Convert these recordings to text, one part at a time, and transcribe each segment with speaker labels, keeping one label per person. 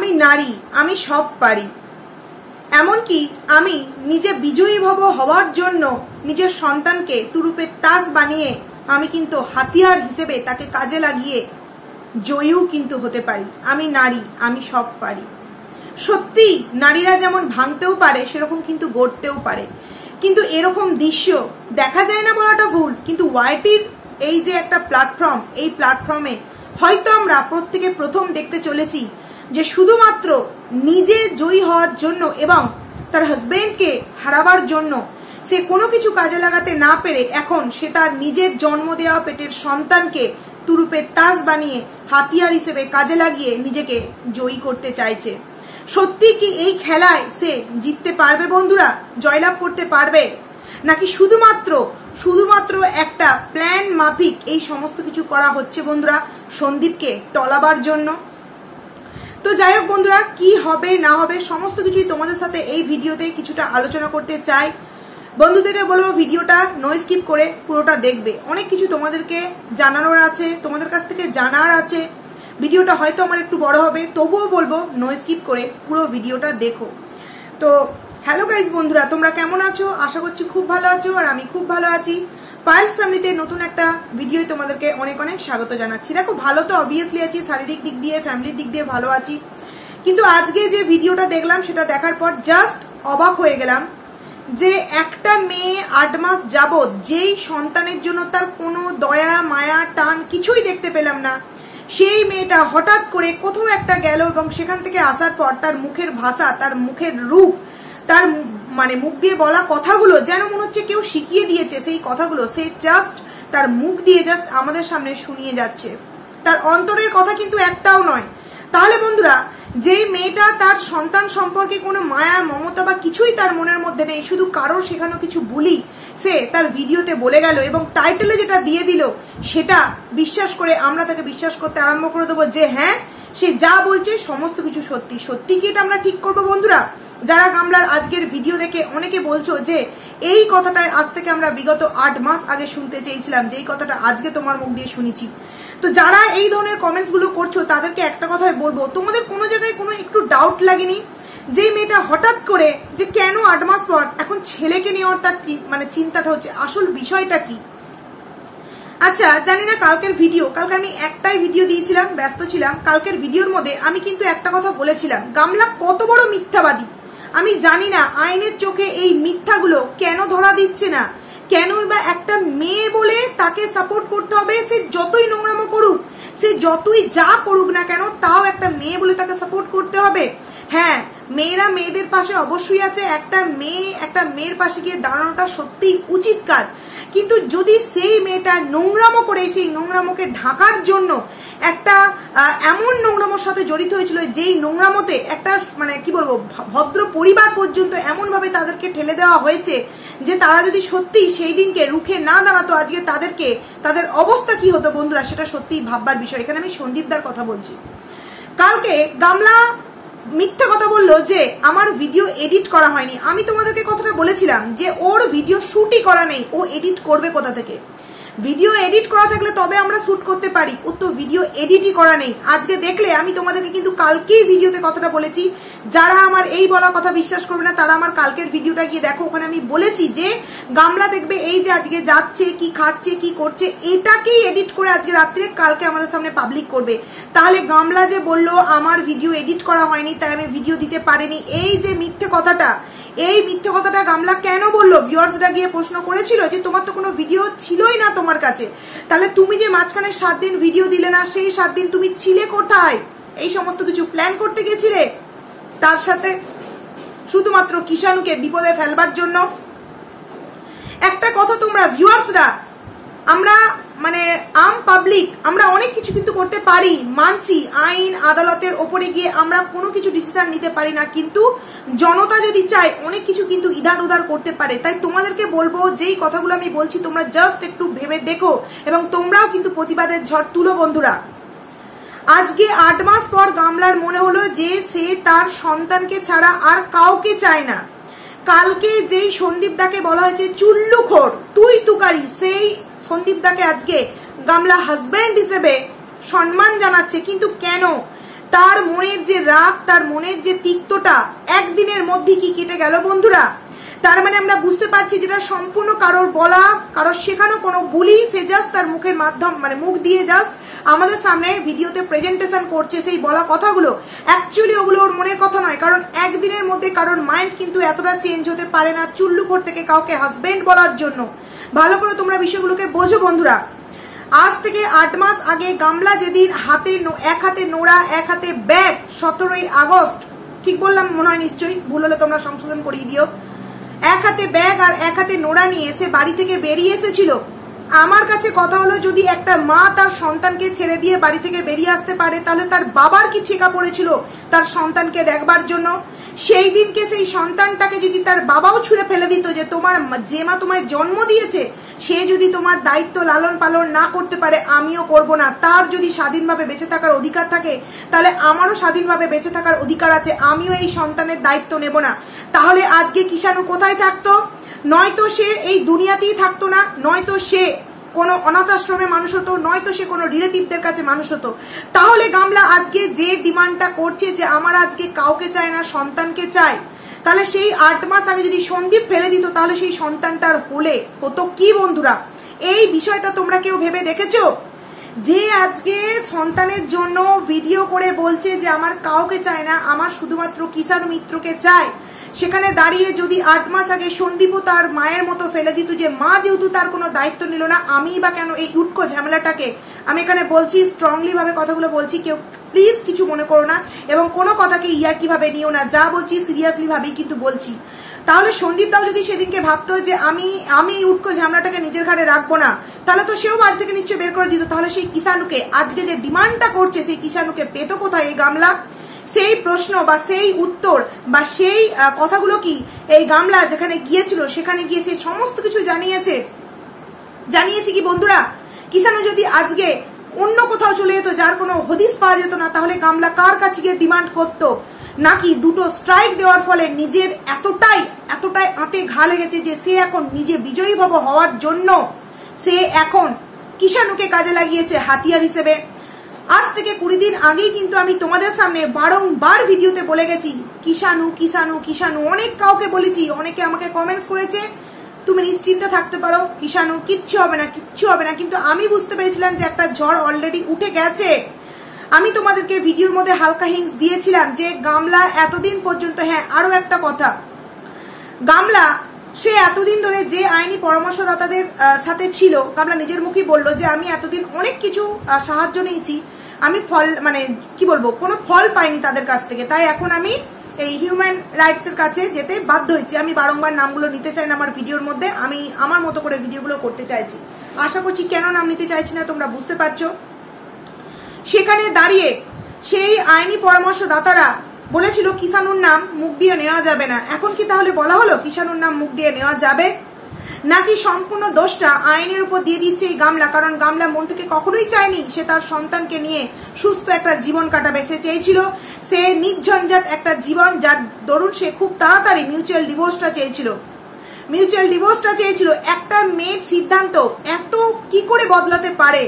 Speaker 1: আমি নারী, আমি সব পারি। এমনকি আমি নিজে বিজয়ী ভব হওয়ার জন্য নিজের সন্তানকে তুরুপের তাস বানিয়ে আমি কিন্তু হাতিয়ার হিসেবে তাকে কাজে লাগিয়ে জয়ীও কিন্তু হতে পারি। আমি নারী, আমি সব পারি। সত্যি নারীরা যেমন ভাঙতেও পারে সেরকম কিন্তু গড়তেও পারে, কিন্তু এরকম দৃশ্য দেখা যায় না বলাটা ভুল। কিন্তু ওয়াইটির এই যে একটা প্ল্যাটফর্ম, এই প্ল্যাটফর্মে হয়তো আমরা প্রত্যেকে প্রথম দেখতে চলেছি যে শুধুমাত্র নিজে জয়ী হওয়ার জন্য এবং তার হাজবেন্ডকে হারাবার জন্য সে কোনো কিছু কাজে লাগাতে না পেরে এখন সে তার নিজের জন্ম দেওয়া পেটের সন্তানকে তুরুপের তাস বানিয়ে হাতিয়ার হিসেবে কাজে লাগিয়ে নিজেকে জয়ী করতে চাইছে। সত্যি কি এই খেলায় সে জিততে পারবে বন্ধুরা, জয়লাভ করতে পারবে, নাকি শুধুমাত্র একটা প্ল্যান মাফিক এই সমস্ত কিছু করা হচ্ছে বন্ধুরা সন্দীপকে টলাবার জন্য? তো যাই হোক বন্ধুরা, কি হবে না হবে সমস্ত কিছুই তোমাদের সাথে এই ভিডিওতে কিছুটা আলোচনা করতে চাই। বন্ধুদেরকে বলবো ভিডিওটা নো স্কিপ করে পুরোটা দেখবে, অনেক কিছু তোমাদেরকে জানানোর আছে, তোমাদের কাছ থেকে জানার আছে। ভিডিওটা হয়তো আমার একটু বড় হবে, তবুও বলবো নো স্কিপ করে পুরো ভিডিওটা দেখো। তো হ্যালো গাইজ বন্ধুরা, তোমরা কেমন আছো? আশা করছি খুব ভালো আছো, আর আমি খুব ভালো আছি। পায়েলস ফ্যামিলিতে নতুন একটা ভিডিও তোমাদেরকে অনেক অনেক স্বাগত জানাচ্ছি। দেখো, ভালো তো অবভিয়াসলি আছি, শারীরিক দিক দিয়ে ফ্যামিলির দিক দিয়ে ভালো আছি, কিন্তু আজকে যে ভিডিওটা দেখলাম সেটা দেখার পর জাস্ট অবাক হয়ে গেলাম যে একটা মেয়ে 8 মাস যাবৎ যেই সন্তানের জন্য তার কোনো দয়া মায়া টান কিছুই দেখতে পেলাম না, সেই মেয়েটা হঠাৎ করে কোথাও একটা গেল এবং সেখান থেকে আসার পর তার মুখের ভাষা, তার মুখের রূপ, তার মানে মুখ দিয়ে বলা কথাগুলো যেন মনে হচ্ছে কেউ শিখিয়ে দিয়েছে। সেই কথাগুলো সে জাস্ট তার মুখ দিয়ে জাস্ট আমাদের সামনে শুনিয়ে যাচ্ছে, তার অন্তরের কথা কিন্তু একটাও নয়। তাহলে বন্ধুরা, যেই মেয়েটা তার সন্তান সম্পর্কে কোনো মায়া মমতা বা কিছুই তার মনের মধ্যে নেই, শুধু কারোর শেখানো কিছু বুলি সে তার ভিডিওতে বলে গেল এবং টাইটেলে যেটা দিয়ে দিল সেটা বিশ্বাস করে আমরা তাকে বিশ্বাস করতে আরম্ভ করে দেবো যে হ্যাঁ, সে যা বলছে সমস্ত কিছু সত্যি। সত্যি কি এটা আমরা ঠিক করবো বন্ধুরা? যারা গামলার আজকের ভিডিও দেখে অনেকে বলছো যে এই কথাটাই আজ থেকে আমরা বিগত 8 মাস আগে শুনতে চেয়েছিলাম, যেই কথাটা আজকে তোমার মুখ দিয়ে শুনেছি। তো যারা এই ধরনের কমেন্টস গুলো করছো তাদেরকে একটা কথাই বলবো, তোমাদের কোনো জায়গায় কোনো একটু ডাউট লাগেনি যে মেয়েটা হঠাৎ করে যে কেন 8 মাস পর এখন ছেলেকে নেওয়ার তার মানে চিন্তাটা হচ্ছে, আসল বিষয়টা কি? আচ্ছা, জানি না কালকে আমি একটাই ভিডিও দিয়েছিলাম, ব্যস্ত ছিলাম। কালকের ভিডিওর মধ্যে আমি কিন্তু একটা কথা বলেছিলাম, গামলা কত বড় মিথ্যাবাদী আমি জানি না, আইনের চোখে এই মিথ্যাগুলো কেন ধরা দিচ্ছে না, কেন বা একটা মেয়ে বলে তাকে সাপোর্ট করতে হবে? সে যতই নোংরামো করুক, সে যতই যা করুক না কেন, তাও একটা মেয়ে বলে তাকে সাপোর্ট করতে হবে? হ্যাঁ, মেয়েরা মেয়েদের পাশে অবশ্যই আছে, একটা মেয়ের পাশে গিয়ে দাঁড়ানোটা সত্যিই উচিত কাজ। কিন্তু যদি সেই মেয়েটা নোংরামো করে সেই নোংরামোকে ঢাকার জন্য একটা এমন নোংরামোর সাথে জড়িত হয়েছিল, যেই নোংরামোতে একটা মানে কি বলবো ভদ্র পরিবার পর্যন্ত এমন ভাবে তাদেরকে ঠেলে দেওয়া হয়েছে যে তারা যদি সত্যি সেই দিনকে রুখে না দাঁড়াতো আজকে তাদের অবস্থা কি হতো বন্ধুরা, সেটা সত্যিই ভাববার বিষয়। এখানে আমি সন্দীপদার কথা বলছি। কালকে গামলা মিথ্যা কথা বললো যে আমার ভিডিও এডিট করা হয়নি। আমি তোমাদেরকে কথাটা বলেছিলাম যে ওর ভিডিও শুটই করা নেই, ও এডিট করবে কোথা থেকে? ভিডিও এডিট করা থাকলে তবে আমরা শুট করতে পারি, ও তো ভিডিও এডিটই করা নেই। আজকে দেখলে আমি তোমাদেরকে কিন্তু কালকেই ভিডিওতে কথাটা বলেছি, যারা আমার এই বলা কথা বিশ্বাস করবে না তারা আমার কালকের ভিডিওটা গিয়ে দেখো, ওখানে আমি বলেছি যে গামলা দেখবে এই যে আজকে যাচ্ছে, কি খাচ্ছে, কি করছে, এটাকেই এডিট করে আজকে রাত্রে কালকে আমাদের সামনে পাবলিক করবে। তাহলে গামলা যে বললো আমার ভিডিও এডিট করা হয়নি তাই আমি ভিডিও দিতে পারিনি, এই যে মিথ্যে কথাটা, এই মিথ্যে কথাটা গামলা কেন বললো? ভিউয়ার্সরা গিয়ে প্রশ্ন করেছিল যে তোমার তো কোনো ভিডিও ছিলই না তোমার কাছে, তাহলে তুমি যে মাঝখানে 7 দিন ভিডিও দিলে না, সেই 7 দিন তুমি ছিলে কোথায়? এই সমস্ত কিছু প্ল্যান করতে গেছিলে, তার সাথে শুধুমাত্র কিষাণুকে বিপদে ফেলবার জন্য। একটা কথা তোমরা ভিউয়ার্সরা, আমরা মানে আম পাবলিক আমরা অনেক কিছু কিন্তু করতে পারি, মানছি, আইন আদালতের ওপরে গিয়ে আমরা কোনো কিছু ডিসিশন নিতে পারি না, কিন্তু জনতা যদি চায় অনেক কিছু কিন্তু ইধার উধার করতে পারে। তাই তোমাদেরকে বলবো, যেই কথাগুলো আমি বলছি তোমরা জাস্ট একটু ভেবে দেখো এবং তোমরাও কিন্তু প্রতিবাদের ঝড় তুলো বন্ধুরা। আজকে 8 মাস পর গামলার মনে হলো যে সে তার সন্তানকে ছাড়া আর কাউকে চায় না। কালকে যেই সন্দীপদাকে বলা হয়েছে চুল্লুখোর, তুই তুকারি, সেই সন্দীপদাকে আজকে গামলা হাজব্যান্ড হিসেবে সম্মান জানাচ্ছে, কিন্তু কেন? তার মনের যে রাগ, তার মনের যে তিক্তটা একদিনের মধ্যে কি কেটে গেল বন্ধুরা। তার মানে আমরা বুঝতে পারছি যেটা সম্পূর্ণ কারোর বলা, কারোর শেখানো কোনো বুলি, সে জাস্ট তার মুখের মাধ্যম মানে মুখ দিয়ে জাস্ট আমাদের সামনে ভিডিওতে প্রেজেন্টেশন করছে সেই বলা কথাগুলো। অ্যাকচুয়ালি ওগুলো ওর মনের কথা নয়, কারণ একদিনের মধ্যে কারোর মাইন্ড কিন্তু এতটা চেঞ্জ হতে পারে না চুল্লুপোর থেকে কাউকে হাজবেন্ড বলার জন্য। ভালো করে তোমরা বিষয়গুলোকে বোঝো বন্ধুরা। আজ থেকে 8 মাস আগে গামলা যেদিন এক হাতে নোড়া এক হাতে ব্যাগ, 17ই আগস্ট, ঠিক বললাম মনে হয় নিশ্চয়ই, ভুল হলে তোমরা সংশোধন করিয়ে দিও, এক হাতে ব্যাগ আর এক হাতে নোড়া নিয়ে এসে বাড়ি থেকে বেরিয়ে এসেছিল। আমার কাছে কথা হলো, যদি একটা মা তার সন্তানকে ছেড়ে দিয়ে বাড়ি থেকে বেরিয়ে আসতে পারে, তাহলে তার বাবার কি ঠেকা পড়েছিল তার সন্তানকে দেখবার জন্য। সেই দিনকে সেই সন্তানটাকে যদি তার বাবাও ছুঁড়ে ফেলে দিত, যে তোমার যে মা তোমায় জন্ম দিয়েছে সে যদি তোমার দায়িত্ব লালন পালন না করতে পারে আমিও করব না, তার যদি স্বাধীনভাবে বেঁচে থাকার অধিকার থাকে তাহলে আমারও স্বাধীনভাবে বেঁচে থাকার অধিকার আছে, আমিও এই সন্তানের দায়িত্ব নেব না। তাহলে আজকে কিষাণু কোথায় থাকতো? নয়তো সে এই দুনিয়াতেই থাকতো না, নয়তো সে কোনো অনাথ আশ্রমে মানুষ হতো, নয়তো সে কোনো রিলেটিভদের কাছে মানুষ হতো। তাহলে গামলা আজকে যে ডিমান্ডটা করছে যে আমার আজকে কাউকে চায় না, সন্তানকে চায়, তাহলে সেই 8 মাস আগে যদি সন্দীপ ফেলে দিত তাহলে সেই সন্তানটার হতো কি বন্ধুরা? এই বিষয়টা তোমরা কেউ ভেবে দেখেছো? যে আজকে সন্তানের জন্য ভিডিও করে বলছে যে আমার কাউকে চায় না, আমার শুধুমাত্র কিষাণু মিত্রকে চায়, সেখানে দাঁড়িয়ে যদি 8 মাস আগে সন্দীপও তার মায়ের মতো ফেলে দিত, যে মা যেহেতু তার কোনো দায়িত্ব নিল না, আমি বা কেন এই উটকো ঝামেলাটাকে, আমি এখানে বলছি স্ট্রংলি ভাবে কথাগুলো বলছি, কেউ প্লিজ কিছু মনে করো না এবং কোনো কথাকে ইয়ার্কি ভাবে নিও না, যা বলছি সিরিয়াসলি ভাবেই কিন্তু বলছি। তাহলে সন্দীপটাও যদি সেদিনকে ভাবতো যে আমি উটকো ঝামেলাটাকে নিজের ঘাড়ে রাখবো না, তাহলে তো সেও বাড়ি থেকে নিশ্চয়ই বের করে দিত। তাহলে সেই কিষাণুকে আজকে যে ডিমান্ডটা করছে, সেই কিষাণুকে পেত কোথায় এই গামলা? সেই প্রশ্ন বা সেই উত্তর বা সেই কথাগুলো কি এই গামলা যেখানে গিয়েছিল সেখানে গিয়ে সে সমস্ত কিছু জানিয়েছে কি বন্ধুরা? কিষাণু যদি আজকে অন্য কোথাও চলে যেত যার কোনো হদিস পাওয়া যেত না, তাহলে গামলা কার কাছে গিয়ে ডিমান্ড করতো? নাকি দুটো স্ট্রাইক দেওয়ার ফলে নিজের এতটাই আঁতে ঘা লেগেছে যে সে এখন নিজে বিজয়ী ভব হওয়ার জন্য সে এখন কিষাণুকে কাজে লাগিয়েছে হাতিয়ার হিসেবে। আজ থেকে 20 দিন আগেই কিন্তু আমি তোমাদের সামনে বারংবার ভিডিওতে বলে গেছি কিষাণু কিষাণু কিষাণু, অনেক কাউকে বলেছি, অনেকে আমাকে কমেন্টস করেছে তুমি নিশ্চিন্তে থাকতে পারো কিষাণু কিচ্ছু হবে না, কিচ্ছু হবে না, কিন্তু আমি বুঝতে পেরেছিলাম যে একটা ঝড় অলরেডি উঠে গেছে। আমি তোমাদেরকে ভিডিওর মধ্যে হালকা হিংস দিয়েছিলাম যে গামলা এতদিন পর্যন্ত, হ্যাঁ আরো একটা কথা, গামলা সে এতদিন ধরে যে আইনি পরামর্শদাতাদের সাথে ছিল, গামলা নিজের মুখেই বললো যে আমি এতদিন অনেক কিছু সাহায্য নিয়েছি, আমি ফল মানে কি বলবো কোনো ফল পাইনি তাদের কাছ থেকে, তাই এখন আমি এই হিউম্যান রাইটস এর কাছে যেতে বাধ্য হয়েছি। আমি বারংবার নামগুলো নিতে চাই না আমার ভিডিওর মধ্যে, আমি আমার মতো করে ভিডিওগুলো করতে চাইছি। আশা করছি কেন নাম নিতে চাইছি না তোমরা বুঝতে পারছো। সেখানে দাঁড়িয়ে সেই আইনি পরামর্শদাতারা বলেছিল কিষাণুর নাম মুখ দিয়ে নেওয়া যাবে না। এখন কি তাহলে বলা হলো কিষাণুর নাম মুখ দিয়ে নেওয়া যাবে? নাকি সম্পূর্ণ দোষটা আইনের উপর দিয়ে দিচ্ছে এই গামলা? কারণ গামলা মন থেকে কখনোই চায়নি সে তার সন্তানকে নিয়ে সুস্থ একটা জীবন কাটাবে, সে চেয়েছিল সে নির্ঝঞ্ঝাট একটা জীবন, যার দরুন সে খুব তাড়াতাড়ি মিউচুয়াল ডিভোর্সটা চেয়েছিল। একটা মেয়ের সিদ্ধান্ত এত কি করে বদলাতে পারে,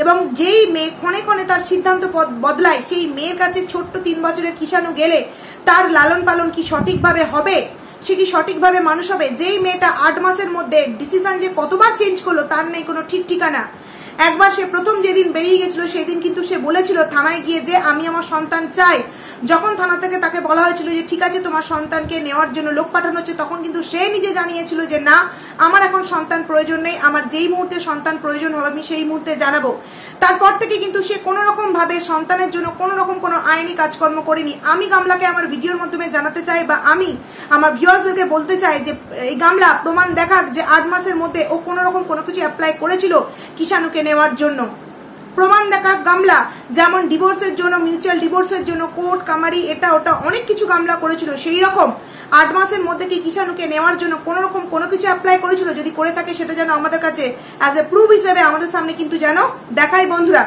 Speaker 1: এবং যেই মেয়ে ক্ষণে ক্ষণে তার সিদ্ধান্ত বদলায়, সেই মেয়ের কাছে ছোট্ট 3 বছরের কিষাণু গেলে তার লালন পালন কি সঠিকভাবে হবে? সে কি সঠিকভাবে মানুষ হবে? যেই মেয়েটা 8 মাসের মধ্যে ডিসিশন যে কতবার চেঞ্জ করলো তার নেই কোনো ঠিক ঠিকানা। একবার সে প্রথম যেদিন বেরিয়ে গেছিল সেই দিন কিন্তু সে বলেছিল থানায় গিয়ে যে আমি আমার সন্তান চাই। যখন থানা থেকে তাকে বলা হয়েছিল যে ঠিক আছে তোমার সন্তানকে নেওয়ার জন্য লোক পাঠানো হচ্ছে, তখন কিন্তু সে নিজে জানিয়েছিল যে না আমার এখন সন্তান প্রয়োজন নেই, আমার যেই মুহূর্তে সন্তান প্রয়োজন হবে আমি সেই মুহূর্তে জানাবো। তারপর থেকে কিন্তু সে কোনো রকম ভাবে সন্তানের জন্য কোনো রকম কোনো আইনি কাজকর্ম করেনি। আমি গামলাকে আমার ভিডিওর মাধ্যমে জানাতে চাই বা আমি আমার ভিউয়ার্সদেরকে বলতে চাই যে এই গামলা প্রমাণ দেখাক যে 8 মাসের মধ্যে ও কোনো রকম কোনো কিছু অ্যাপ্লাই করেছিল কিষাণুকে নেওয়ার জন্য। প্রমাণ দেখাক গামলা, যেমন ডিভোর্সের জন্য, মিউচুয়াল ডিভোর্সের জন্য কোর্ট কামারি এটা ওটা অনেক কিছু গামলা করেছিল, সেই রকম 8 মাসের মধ্যে কি কিষাণুকে নেওয়ার জন্য কোনো রকম কোনো কিছু অ্যাপ্লাই করেছিল? যদি করে থাকে সেটা যেন আমাদের কাছে অ্যাজ এ প্রুফ হিসেবে আমাদের সামনে কিন্তু যেন দেখায় বন্ধুরা।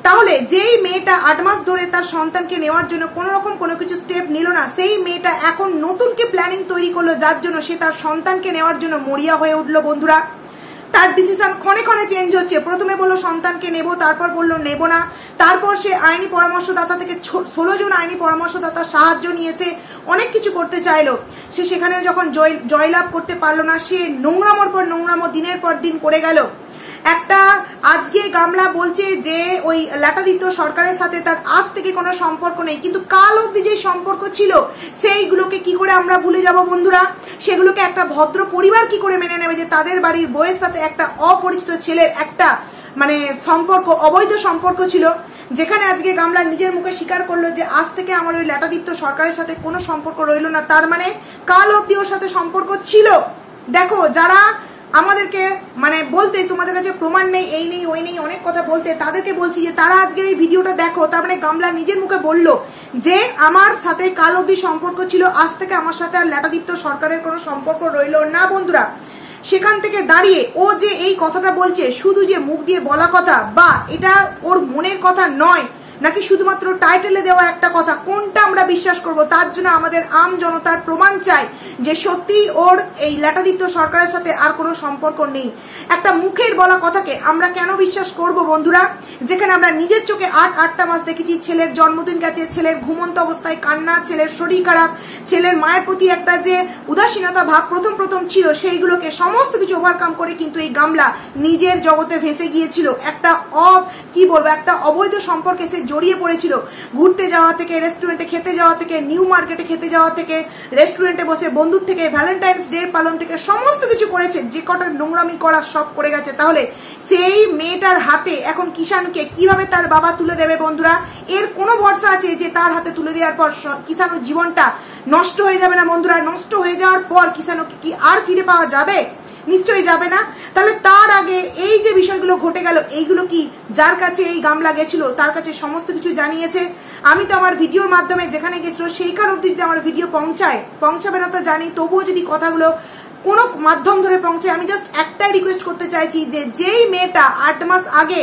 Speaker 1: তাহলে যেই মেয়েটা 8 মাস ধরে তার সন্তানকে নেওয়ার জন্য কোনো রকম কোনো কিছু স্টেপ নিল না, সেই মেয়েটা এখন নতুনকে প্ল্যানিং তৈরি করলো যার জন্য সে তার সন্তানকে নেওয়ার জন্য মরিয়া হয়ে উঠলো বন্ধুরা। তার ডিসিশন ক্ষণে ক্ষণে চেঞ্জ হচ্ছে। প্রথমে বললো সন্তানকে নেব, তারপর বললো নেব না, তারপর সে আইনি পরামর্শদাতা থেকে 16 জন আইনি পরামর্শদাতার সাহায্য নিয়ে এসে অনেক কিছু করতে চাইলো। সে সেখানেও যখন জয়লাভ করতে পারলো না, সে নোংরামোর পর নোংরামো দিনের পর দিন করে গেল। একটা আজকে গামলা বলছে যে ওই ল্যাটাদিত্য সরকারের সাথে তার আজ থেকে কোনো সম্পর্ক নেই, কিন্তু কাল অবধি যে সম্পর্ক ছিল সেইগুলোকে কি করে আমরা ভুলে যাব বন্ধুরা? সেগুলোকে একটা ভদ্র পরিবার কি করে মেনে নেবে যে তাদের বাড়ির বউয়ের সাথে একটা অপরিচিত ছেলের একটা মানে সম্পর্ক, অবৈধ সম্পর্ক ছিল, যেখানে আজকে গামলা নিজের মুখে স্বীকার করলো যে আজ থেকে আমার ওই ল্যাটাদিত্য সরকারের সাথে কোনো সম্পর্ক রইল না। তার মানে কাল অবধি ওর সাথে সম্পর্ক ছিল। দেখো, যারা আমাদেরকে মানে বলতে তোমাদের কাছে প্রমাণ নেই, এই নেই ওই নেই অনেক কথা বলতে, তাদেরকে বলছি যে তারা আজকের এই ভিডিওটা দেখো। তার মানে গামলা নিজের মুখে বলল যে আমার সাথে কাল অবধি সম্পর্ক ছিল, আজ থেকে আমার সাথে আর ল্যাটাদিত্য সরকারের কোনো সম্পর্ক রইল না বন্ধুরা। সেখান থেকে দাঁড়িয়ে ও যে এই কথাটা বলছে, শুধু যে মুখ দিয়ে বলা কথা বা এটা ওর মনের কথা নয়, নাকি শুধুমাত্র টাইটেলে দেওয়া একটা কথা, কোনটা আমরা বিশ্বাস করব? তার জন্য আমাদের আম জনতার প্রমাণ চাই যে সত্যি ওর এই ল্যাটাদিত্য সরকারের সাথে আর কোনো সম্পর্ক নেই। একটা মুখের বলা কথাকে আমরা কেন বিশ্বাস করব বন্ধুরা? যেখানে আমরা নিজের চোখে 8টা মাস দেখেছি, ছেলের জন্মদিন গেছে, ছেলের ঘুমন্ত অবস্থায় কান্না, ছেলের শরীর খারাপ, ছেলের মায়ের প্রতি একটা যে উদাসীনতা ভাব প্রথম ছিল, সেইগুলোকে সমস্ত কিছু ওভারকাম করে কিন্তু এই গামলা নিজের জগতে ভেসে গিয়েছিল। একটা একটা অবৈধ সম্পর্কে সে জড়িয়ে পড়েছিল। ঘুরতে যাওয়া থেকে, রেস্টুরেন্টে খেতে যাওয়া থেকে, নিউ মার্কেটে খেতে যাওয়া থেকে, রেস্টুরেন্টে বসে বন্ধুর থেকে, ভ্যালেন্টাইন্স ডে পালন থেকে সমস্ত কিছু করেছে, যে কটা নোংরামি করার সব করে গেছে। তাহলে সেই মেয়েটার হাতে এখন কিষাণুকে কিভাবে তার বাবা তুলে দেবে বন্ধুরা? এর কোনো ভরসা আছে যে তার হাতে তুলে দেওয়ার পর কিষাণুর জীবনটা নষ্ট হয়ে যাবে না বন্ধুরা? নষ্ট হয়ে যাওয়ার পর কিষাণুকে কি আর ফিরে পাওয়া যাবে? নিশ্চয়ই যাবে না। তাহলে তার আগে এই যে বিষয়গুলো ঘটে গেল, এইগুলো কি যার কাছে এই গামলা গেছিল তার কাছে সমস্ত কিছু জানিয়েছে? আমি তো আমার ভিডিওর মাধ্যমে যেখানে গেছিল সেইখান অব্দি যদি আমার ভিডিও পৌঁছাবে না তো জানি, তবুও যদি কথাগুলো কোনো মাধ্যম ধরে পৌঁছায়, আমি জাস্ট একটাই রিকোয়েস্ট করতে চাইছি যে যেই মেয়েটা 8 মাস আগে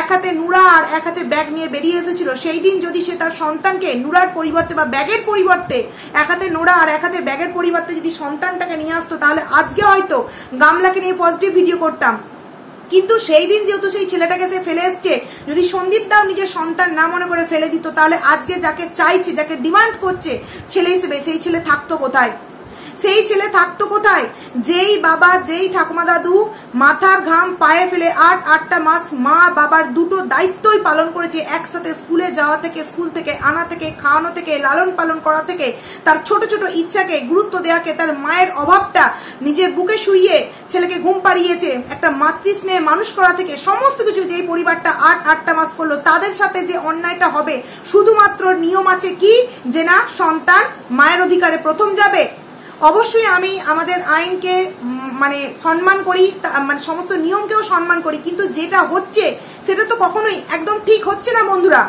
Speaker 1: এক হাতে নুরা আর এক হাতে ব্যাগ নিয়ে বেরিয়ে এসেছিল, সেই দিন যদি সে তার সন্তানকে নুরার পরিবর্তে বা ব্যাগের পরিবর্তে, এক হাতে নোরা আর এক হাতে ব্যাগের পরিবর্তে যদি সন্তানটাকে নিয়ে আসতো, তাহলে আজকে হয়তো গামলাকে নিয়ে পজিটিভ ভিডিও করতাম। কিন্তু সেই দিন যেহেতু সেই ছেলেটাকে সে ফেলে এসছে, যদি সন্দীপ দাও নিজের সন্তান না মনে করে ফেলে দিত, তাহলে আজকে যাকে চাইছে, যাকে ডিমান্ড করছে ছেলে হিসেবে, সেই ছেলে থাকতো কোথায়? সেই ছেলে থাকতো কোথায়? যেই বাবা, যেই ঠাকুমা দাদু মাথার ঘাম পায়ে ফেলে 8টা মাস মা বাবার দুটো দায়িত্বই পালন করেছে একসাথে, স্কুলে যাওয়া থেকে, স্কুল থেকে আনা থেকে, খাওয়ানো থেকে, লালন পালন করা থেকে, তার ছোট ছোট ইচ্ছাকে গুরুত্ব দেওয়াকে, তার মায়ের অভাবটা নিজের বুকে শুইয়ে ছেলেকে ঘুম পাড়িয়েছে, একটা মাতৃস্নেহে মানুষ করা থেকে, সমস্ত কিছু যেই পরিবারটা 8টা মাস করলো, তাদের সাথে যে অন্যায়টা হবে, শুধুমাত্র নিয়ম আছে কি যে না, সন্তান মায়ের অধিকারে প্রথম যাবে। অবশ্যই আমি আমাদের আইনকে মানে সম্মান করি, মানে সমস্ত নিয়মকেও সম্মান করি, কিন্তু যেটা হচ্ছে সেটা তো কখনোই একদম ঠিক হচ্ছে না বন্ধুরা।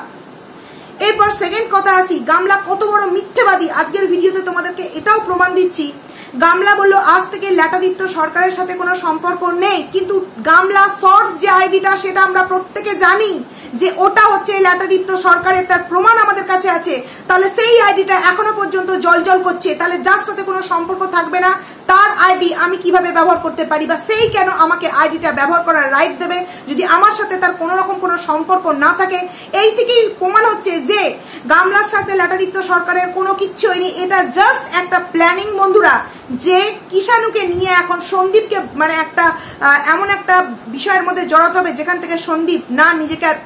Speaker 1: এরপর সেকেন্ড কথা আসি, গামলা কত বড় মিথ্যেবাদী। আজকের ভিডিওতে তোমাদেরকে এটাও প্রমাণ দিচ্ছি। গামলা বললো আজ থেকে ল্যাটাদিত্য সরকারের সাথে কোনো সম্পর্ক নেই, কিন্তু গামলা সোর্স যে আইডিটা সেটা আমরা প্রত্যেকে জানি যে ওটা হচ্ছে ল্যাটাদিত্য সরকারের, তার প্রমাণ আমাদের কাছে আছে। তাহলে সেই আইডিটা এখনো পর্যন্ত জলজল করছে, তাহলে যার সাথে কোনো সম্পর্ক থাকবে না তার আইডি আমি কিভাবে ব্যবহার করতে পারি, বা সেই কেন আমাকে আইডিটা ব্যবহার করার রাইট দেবে যদি আমার সাথে তার কোনো রকম কোনো সম্পর্ক না থাকে? এই থেকেই প্রমাণ হচ্ছে যে গামলার সাথে ল্যাটাদিত্য সরকারের কোনো কিচ্ছু হয়নি, এটা জাস্ট একটা প্ল্যানিং বন্ধুরা, যে কিষাণুকে নিয়ে এখন সন্দীপকে মানে একটা এমন একটা বিষয়ের মধ্যে জড়াতে হবে যেখান থেকে সন্দীপ না নিজেকে আর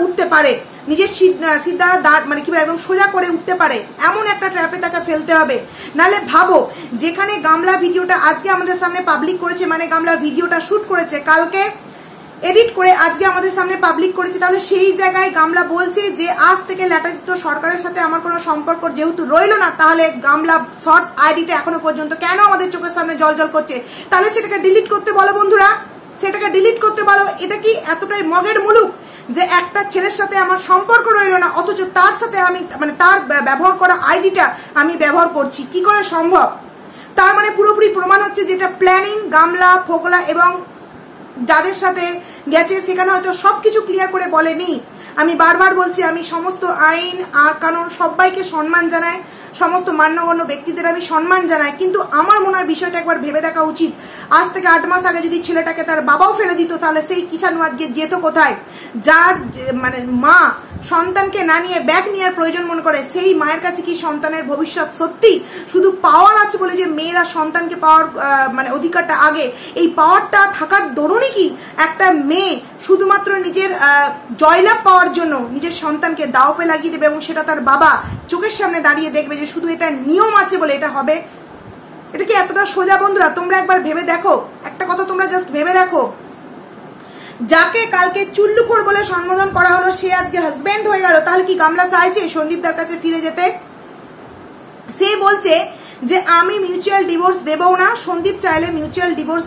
Speaker 1: উঠতে পারে, নিজের সিদ্ধারা মানে কি একদম সোজা করে উঠতে পারে, এমন একটা ট্র্যাপে তাকে ফেলতে হবে। নাহলে ভাবো, যেখানে গামলা ভিডিওটা আজকে আমাদের সামনে পাবলিক করেছে, মানে গামলা ভিডিওটা শুট করেছে, কালকে এডিট করে আজকে আমাদের সামনে পাবলিক করেছে, তাহলে সেই জায়গায় গামলা বলছে যে আজ থেকে ল্যাটাদিত্য সরকারের সাথে আমার কোনো সম্পর্ক যেহেতু রইল না, তাহলে গামলা শর্টস আইডিটা এখনো পর্যন্ত কেন আমাদের চোখের সামনে জলজল করছে? তাহলে সেটাকে ডিলিট করতে বলো বন্ধুরা, সেটাকে ডিলিট করতে বলো। এটা কি এতটাই মগের মুলুক যে একটা ছেলের সাথে আমার সম্পর্ক রইল না, অথচ তার সাথে আমি মানে তার ব্যবহার করা আইডিটা আমি ব্যবহার করছি? কি করে সম্ভব? তার মানে পুরোপুরি প্রমাণ হচ্ছে যেটা প্ল্যানিং গামলা, ফোকলা এবং যাদের সাথে গেছে সেখানে হয়তো সবকিছু ক্লিয়ার করে বলেনি। আমি বারবার বলছি, আমি সমস্ত আইন আর কানুন সবাইকে সম্মান জানাই, সমস্ত মান্যগণ্য ব্যক্তিদের আমি সম্মান জানাই, কিন্তু আমার মনে হয় বিষয়টা একবার ভেবে দেখা উচিত। আজ থেকে 8 মাস আগে যদি ছেলেটাকে তার বাবাও ফেলে দিত, তাহলে সেই কিষাণু আজকে যেত কোথায়? যার মানে মা সন্তানকে না নিয়ে ব্যাগ নেওয়ার প্রয়োজন মনে করে, সেই মায়ের কাছে কি সন্তানের ভবিষ্যৎ সত্যি শুধু পাওয়ার আছে বলে যে মেয়েরা সন্তানকে পাওয়ার মানে অধিকারটা আগে, এই পাওয়ারটা থাকার দরুনই কি একটা মেয়ে শুধুমাত্র নিজের জয়লাভ পাওয়ার জন্য নিজের সন্তানকে দাওপে লাগিয়ে দেবে, এবং সেটা তার বাবা চোখের সামনে দাঁড়িয়ে দেখবে যে শুধু এটা নিয়ম আছে বলে এটা হবে? এটা কি এতটা সোজা বন্ধুরা? তোমরা একবার ভেবে দেখো, একটা কথা তোমরা জাস্ট ভেবে দেখো, যাকে কালকে চুল্লুখোর বলে সম্বোধন করা হলো সে আজকে হাজবেন্ড হয়ে গেল, তাহলে কি গামলা চাইছে সন্দীপদার কাছে ফিরে যেতে? সে বলছে যে আমি মিউচুয়াল ডিভোর্স দেবও না, সন্দীপ চাইলে মিউচুয়াল ডিভোর্স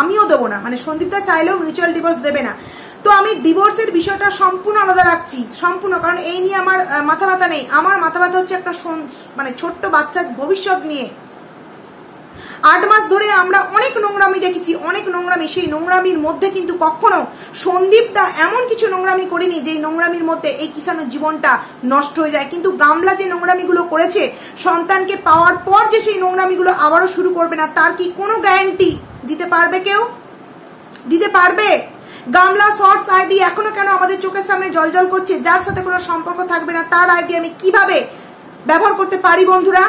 Speaker 1: আমিও দেবো না, মানে সন্দীপদা চাইলেও মিউচুয়াল ডিভোর্স দেবে না। তো আমি ডিভোর্সের বিষয়টা সম্পূর্ণ আলাদা রাখছি, সম্পূর্ণ, কারণ এই নিয়ে আমার মাথা ব্যথা নেই। আমার মাথা ব্যথা হচ্ছে একটা মানে ছোট্ট বাচ্চার ভবিষ্যৎ নিয়ে। 8 মাস ধরে আমরা অনেক নোংরামি দেখেছি, অনেক নোংরামি, সেই নোংরামির মধ্যে কিন্তু কখনো সন্দীপদা এমন কিছু নোংরামি করেনি যে নোংরামির মধ্যে এই কিষাণুর জীবনটা নষ্ট হয়ে যায়। কিন্তু গামলা যে নোংরামিগুলো করেছে, সন্তানকে পাওয়ার পর যে সেই নোংরামিগুলো আবারও শুরু করবে না, তার কি কোনো গ্যারান্টি দিতে পারবে? কেউ দিতে পারবে? গামলা শর্টস আইডি এখনো কেন আমাদের চোখের সামনে জলজল করছে? যার সাথে কোনো সম্পর্ক থাকবে না তার আইডি আমি কিভাবে ব্যবহার করতে পারি বন্ধুরা?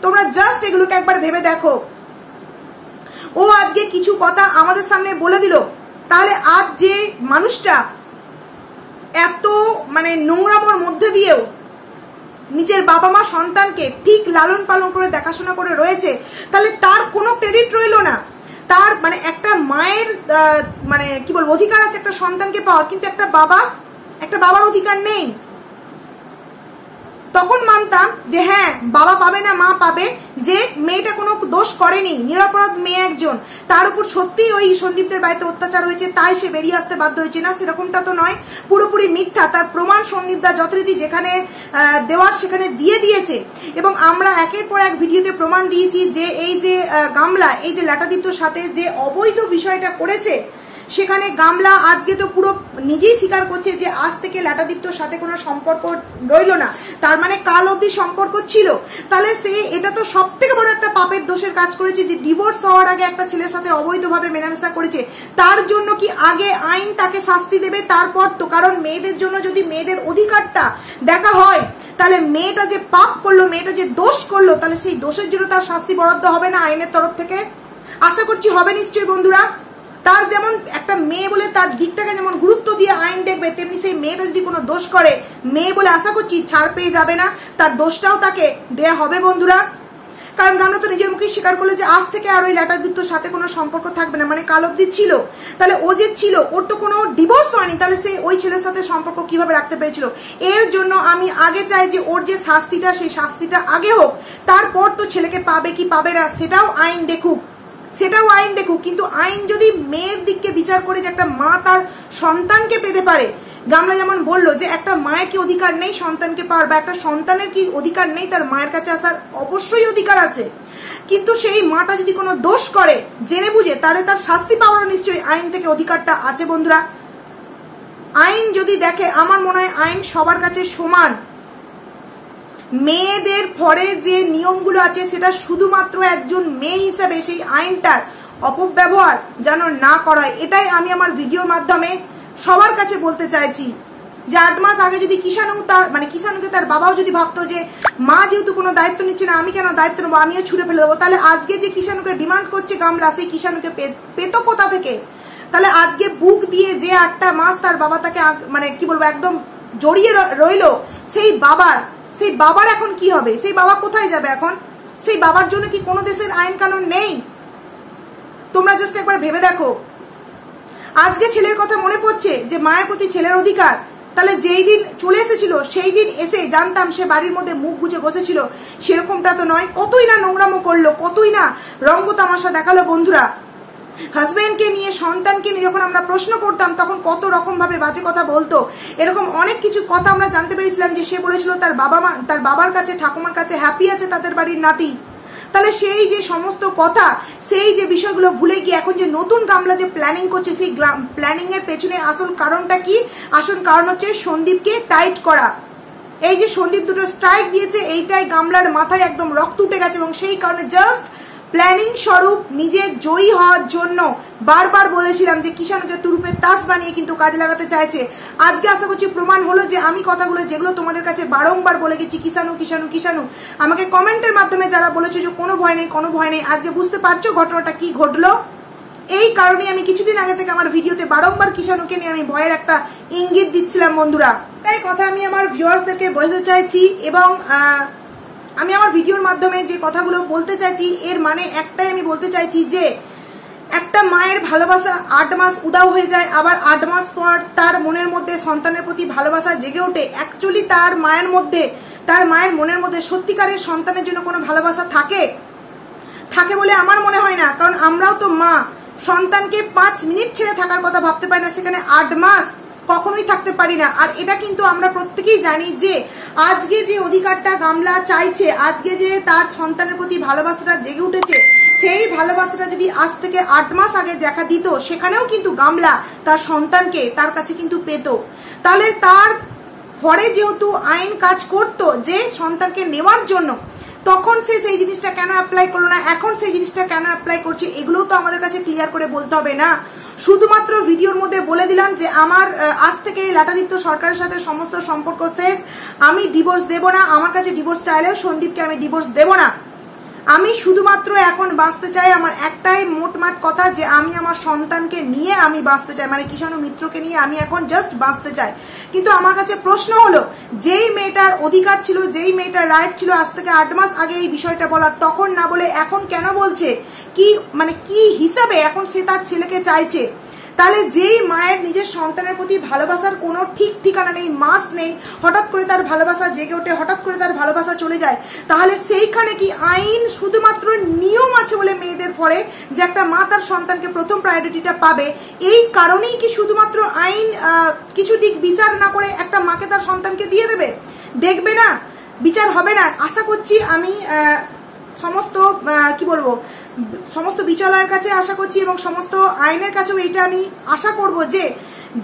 Speaker 1: তোমরা জাস্ট এগুলোকে একবার ভেবে দেখো। ও আজকে কিছু কথা আমাদের সামনে বলে দিল, তাহলে আজ যে মানুষটা এত মানে নোংরামোর মধ্যে দিয়েও নিজের বাবা মা সন্তানকে ঠিক লালন পালন করে দেখাশোনা করে রয়েছে, তাহলে তার কোনো ক্রেডিট রইল না। তার মানে একটা মায়ের মানে কি বলবো অধিকার আছে একটা সন্তানকে পাওয়ার, কিন্তু একটা বাবার অধিকার নেই। তখন মানতাম যে হ্যাঁ বাবা পাবে না মা পাবে, যে মেয়েটা কোনো দোষ করেনি, নিরপরাধ মেয়ে একজন, তার উপর সত্যিই ওই সন্দীপদের বাড়িতে অত্যাচার হয়েছে তাই সে বেরিয়ে আসতে বাধ্য হয়েছে। না, সেরকমটা তো নয়, পুরোপুরি মিথ্যা। তার প্রমাণ সন্দীপদা যথারীতি যেখানে দেওয়ার সেখানে দিয়ে দিয়েছে, এবং আমরা একের পর এক ভিডিওতে প্রমাণ দিয়েছি যে এই যে গামলা এই যে ল্যাটাদীপ্তর সাথে যে অবৈধ বিষয়টা করেছে, সেখানে গামলা আজকে তো পুরো নিজেই স্বীকার করছে যে আজ থেকে ল্যাটাদীপ্তর সাথে কোনো সম্পর্ক রইল না, তার মানে কাল অবধি সম্পর্ক ছিল। তাহলে সে এটা তো সব থেকে বড় একটা পাপের দোষের কাজ করেছে যে ডিভোর্স হওয়ার আগে একটা ছেলের সাথে অবৈধভাবে মেলামেশা করেছে। তার জন্য কি আগে আইন তাকে শাস্তি দেবে, তারপর তো, কারণ মেয়েদের জন্য যদি মেয়েদের অধিকারটা দেখা হয়, তাহলে মেয়েটা যে পাপ করলো, মেয়েটা যে দোষ করলো, তাহলে সেই দোষের জন্য তার শাস্তি বরাদ্দ হবে না আইনের তরফ থেকে? আশা করছি হবে নিশ্চয়ই বন্ধুরা। তার যেমন একটা মেয়ে বলে তার দিকটাকে যেমন গুরুত্ব দিয়ে আইন দেখবে, তেমনি সেই মেয়েটা যদি কোনো দোষ করে মেয়ে বলে আশা করছি ছাড় পেয়ে যাবে না, তার দোষটাও তাকে দেয়া হবে বন্ধুরা। কারণ গামলা তো নিজের মুখে স্বীকার করলো যে আজ থেকে আর ওই ল্যাটাদীপ্তর সাথে কোনো সম্পর্ক থাকবে না, মানে কাল অবধি ছিল। তাহলে ও যে ছিল, ওর তো কোনো ডিভোর্স হয়নি, তাহলে সে ওই ছেলের সাথে সম্পর্ক কিভাবে রাখতে পেরেছিল? এর জন্য আমি আগে চাই যে ওর যে শাস্তিটা, সেই শাস্তিটা আগে হোক, তারপর তো ছেলেকে পাবে কি পাবে না সেটাও আইন দেখুক, কিন্তু আইন যদি মেয়ের দিককে বিচার করে যে একটা মা তার সন্তানকে পেতে পারে, গামলা যেমন বললো যে একটা মায়ের কি অধিকার নেই সন্তানকে পাওয়ার, বা একটা সন্তানের কি অধিকার নেই তার মায়ের কাছে আসার? অবশ্যই অধিকার আছে, কিন্তু সেই মাটা যদি কোনো দোষ করে জেনে বুঝে, তাহলে তার শাস্তি পাওয়ার নিশ্চয়ই আইন থেকে অধিকারটা আছে বন্ধুরা। আইন যদি দেখে, আমার মনে হয় আইন সবার কাছে সমান। মেয়েদের পরে যে নিয়মগুলো আছে সেটা শুধুমাত্র একজন মেয়ে হিসেবে সেই আইনটার অপব্যবহার যেন না করায়, এটাই আমি আমার ভিডিওর মাধ্যমে সবার কাছে বলতে চাইছি। যে 8 মাস আগে যদি কিষাণুকে তার বাবাও যদি ভাবতো যে মা যেহেতু কোনো দায়িত্ব নিচ্ছে না, আমি কেন দায়িত্ব নেবো, আমিও ছুড়ে ফেলে দেবো, তাহলে আজকে যে কিষাণুকে ডিমান্ড করছে গামলা, সেই কিষাণুকে পেত কোথা থেকে? তাহলে আজকে বুক দিয়ে যে 8টা মাস তার বাবা তাকে মানে কি বলবো একদম জড়িয়ে রইলো, সেই বাবার এখন কি হবে? সেই বাবা কোথায় যাবে এখন? সেই বাবার জন্য কি কোনো দেশের আইন কানুন নেই? তোমরা জাস্ট একবার ভেবে দেখো। আজকে ছেলের কথা মনে পড়ছে যে মায়ের প্রতি ছেলের অধিকার, তাহলে যেই দিন চলে এসেছিল সেই দিন এসে জানতাম সে বাড়ির মধ্যে মুখ গুজে বসেছিল, সেরকমটা তো নয়। কতই না নোংরামো করলো, কতই না রঙ্গ তামাশা দেখালো বন্ধুরা। হাজবেন্ডকে নিয়ে, সন্তানকে নিয়ে যখন আমরা প্রশ্ন করতাম তখন কত রকম ভাবে বাজে কথা বলতো। এরকম অনেক কিছু কথা আমরা জানতে পেরেছিলাম যে সে বলেছিল তার বাবার কাছে, ঠাকুমার কাছে হ্যাপি আছে তাদের বাড়ির নাতি। তাহলে সেই যে সমস্ত কথা, সেই যে বিষয়গুলো ভুলে গিয়ে এখন যে নতুন গামলা যে প্ল্যানিং করছে, সেই প্ল্যানিং এর পেছনে আসল কারণটা কি? আসল কারণ হচ্ছে সন্দীপকে টাইট করা। এই যে সন্দীপ দুটো স্ট্রাইক দিয়েছে, এইটাই গামলার মাথায় একদম রক্ত উঠে গেছে এবং সেই কারণে জাস্ট প্ল্যানিং স্বরূপ নিজের জয়ী হওয়ার জন্য বারবার বলেছিলাম যে কিষাণুকে তুরুপের তাস বানিয়ে কিন্তু কাজে লাগাতে চাইছে। আজকে আশা করছি প্রমাণ হলো যে আমি কথাগুলো যেগুলো তোমাদের কাছে বারংবার বলে গেছি, কিষাণু কিষাণু কিষাণু, আমাকে কমেন্টের মাধ্যমে যারা বলেছো যে কোনো ভয় নেই কোনো ভয় নেই, আজকে বুঝতে পারছো ঘটনাটা কি ঘটলো। এই কারণে আমি কিছুদিন আগে থেকে আমার ভিডিওতে বারংবার কিষাণুকে নিয়ে আমি ভয়ের একটা ইঙ্গিত দিচ্ছিলাম বন্ধুরা। তাই কথা আমি আমার ভিউয়ার্সদেরকে বলতে চাইছি এবং আমি আমার ভিডিওর মাধ্যমে যে কথাগুলো বলতে চাইছি এর মানে একটাই আমি বলতে চাইছি যে একটা মায়ের ভালোবাসা 8 মাস উদাও হয়ে যায়, আবার 8 মাস পর তার মনের মধ্যে সন্তানের প্রতি ভালোবাসা জেগে ওঠে। অ্যাকচুয়ালি তার মায়ের মনের মধ্যে সত্যিকারের সন্তানের জন্য কোনো ভালোবাসা থাকে বলে আমার মনে হয় না, কারণ আমরাও তো মা, সন্তানকে 5 মিনিট ছেড়ে থাকার কথা ভাবতে পারি না, সেখানে 8 মাস কখনোই থাকতে পারি না। আর এটা কিন্তু আমরা প্রত্যেকেই জানি যে আজকে যে অধিকারটা গামলা চাইছে, আজকে যে তার সন্তানের প্রতি ভালোবাসাটা জেগে উঠেছে, সেই ভালোবাসাটা যদি আজ থেকে 8 মাস আগে দেখা দিত, সেখানেও কিন্তু গামলা তার সন্তানকে তার কাছে কিন্তু পেত। তাহলে তার ঘরে যেহেতু আইন কাজ করতো যে সন্তানকে নেওয়ার জন্য, তখন সে সেই জিনিসটা কেন অ্যাপ্লাই করলো না, এখন সেই জিনিসটা কেন অ্যাপ্লাই করছে, এগুলোও তো আমাদের কাছে ক্লিয়ার করে বলতে হবে না। শুধুমাত্র ভিডিওর মধ্যে বলে দিলাম যে আমার আজ থেকে লাটাদীপ্ত সরকারের সাথে সমস্ত সম্পর্ক শেষ, আমি ডিভোর্স দেব না, আমার কাছে ডিভোর্স চাইলেও সন্দীপকে আমি ডিভোর্স দেব না। আমি শুধুমাত্র এখন বাঁচতে চাই, আমার একটাই মোটমাট কথা যে আমি আমার সন্তানকে নিয়ে আমি বাঁচতে চাই, মানে কিষাণু মিত্রকে নিয়ে আমি এখন জাস্ট বাঁচতে চাই। কিন্তু আমার কাছে প্রশ্ন হলো, যেই মেয়েটার অধিকার ছিল, যেই মেয়েটার রাইট ছিল আজ থেকে 8 মাস আগে এই বিষয়টা বলার, তখন না বলে এখন কেন বলছে? কি হিসাবে এখন সে তার ছেলেকে চাইছে? তাহলে যেই মায়ের নিজের সন্তানের প্রতি ভালোবাসার কোনো ঠিক ঠিকানা নেই, মাস নেই, হঠাৎ করে তার ভালোবাসা জেগে ওঠে, হঠাৎ করে তার ভালোবাসা চলে যায়, তাহলে সেইখানে কি আইন শুধুমাত্র নিয়ম আছে বলে মেয়েদের পরে যে একটা মা তার সন্তানকে প্রথম প্রায়োরিটিটা পাবে, এই কারণেই কি শুধুমাত্র আইন কিছু দিক বিচার না করে একটা মাকে তার সন্তানকে দিয়ে দেবে? দেখবে না, বিচার হবে না। আশা করছি আমি সমস্ত বিচারকের কাছে আশা করছি এবং সমস্ত আইনের কাছেও এটা আমি আশা করব যে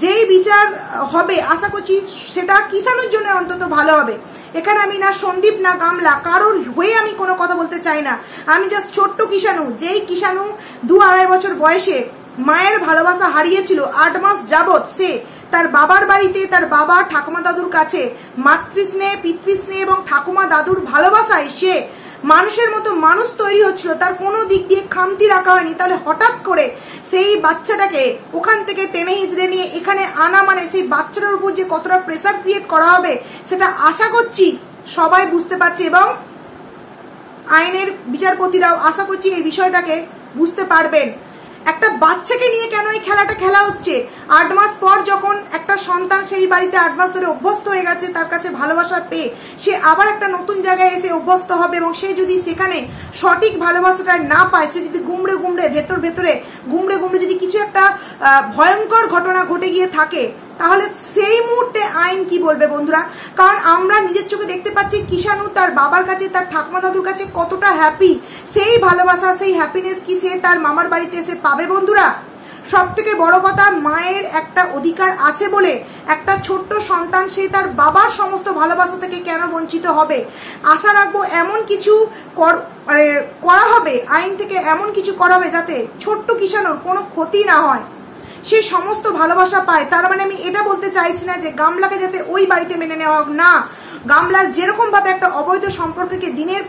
Speaker 1: যেই বিচার হবে আশা করছি সেটা কিষাণুর জন্য অন্তত ভালো হবে। এখানে আমি না সন্দীপ না গামলা কারোর হয়ে আমি কোনো কথা বলতে চাই না, আমি জাস্ট ছোট্ট কিষাণু, যেই কিষাণু 2-2.5 বছর বয়সে মায়ের ভালোবাসা হারিয়েছিল। 8 মাস যাবৎ সে তার বাবার বাড়িতে, তার বাবা ঠাকুমা দাদুর কাছে মাতৃস্নেহ, পিতৃস্নেহ এবং ঠাকুমা দাদুর ভালোবাসায় সে মানুষের মতো মানুষ তৈরি হচ্ছিল, তার কোনো দিক দিয়ে খামতি রাখা হয়নি। তাহলে হঠাৎ করে সেই বাচ্চাটাকে ওখান থেকে টেনে হিঁচড়ে নিয়ে এখানে আনা, মানে সেই বাচ্চাটার উপর যে কতটা প্রেসার ক্রিয়েট করা হবে সেটা আশা করছি সবাই বুঝতে পারছে এবং আইনের বিচারপতিরাও আশা করছি এই বিষয়টাকে বুঝতে পারবেন। একটা বাচ্চাকে নিয়ে কেন এই খেলাটা খেলা হচ্ছে? 8 মাস পর যখন একটা সন্তান সেই বাড়িতে 8 মাস ধরে অভ্যস্ত হয়ে গেছে, তার কাছে ভালোবাসা পেয়ে সে আবার একটা নতুন জায়গায় এসে অভ্যস্ত হবে এবং সে যদি সেখানে সঠিক ভালোবাসাটা না পায়, সে যদি ভেতরে গুমড়ে যদি কিছু একটা ভয়ঙ্কর ঘটনা ঘটে গিয়ে থাকে, তাহলে সেই মুহূর্তে আইন কি বলবে বন্ধুরা? কারণ আমরা নিজের চোখে দেখতে পাচ্ছি কিষাণু তার বাবার কাছে, তার ঠাকুমা দাদুর কাছে কতটা হ্যাপি। সেই ভালোবাসা, সেই হ্যাপিনেস কি সে তার মামার বাড়িতে এসে পাবে বন্ধুরা? সব থেকে বড় কথা, মায়ের একটা অধিকার আছে বলে একটা ছোট্ট সন্তান সে তার বাবার সমস্ত ভালোবাসা থেকে কেন বঞ্চিত হবে? আশা রাখবো এমন কিছু করা হবে, আইন থেকে এমন কিছু করা হবে যাতে ছোট্ট কিষাণুর কোনো ক্ষতি না হয়, সে সমস্ত ভালোবাসা পায়। তার মানে আমি এটা বলতে চাইছি না যে গামলাকে যাতে ওই বাড়িতে মেনে নেওয়া হোক, না। গামলা যেরকম ভাবে একটা অবৈধ সম্পর্ককে দিনের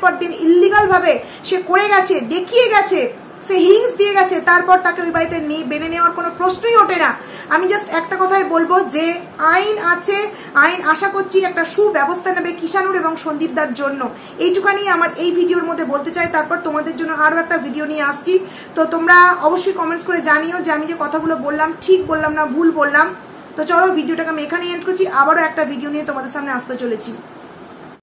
Speaker 1: পর দিন ইল্লিগাল ভাবে সে করে গেছে, দেখিয়ে গেছে, সে হিংস দিয়ে গেছে, তারপর তাকে ওই বাড়িতে মেনে নেওয়ার কোনো প্রশ্নই ওঠে না। আমি জাস্ট একটা কথাই বলবো যে আইন আছে, আইন আশা করছি একটা সুব্যবস্থা নেবে কিষাণুর এবং সন্দীপদার জন্য। এইটুখানি আমার এই ভিডিওর মধ্যে বলতে চাই। তারপর তোমাদের জন্য আরও একটা ভিডিও নিয়ে আসছি, তো তোমরা অবশ্যই কমেন্টস করে জানিও যে আমি যে কথাগুলো বললাম ঠিক বললাম না ভুল বললাম। তো চলো ভিডিওটাকে আমি এখানে এন্ড করছি, আবারও একটা ভিডিও নিয়ে তোমাদের সামনে আসতে চলেছি।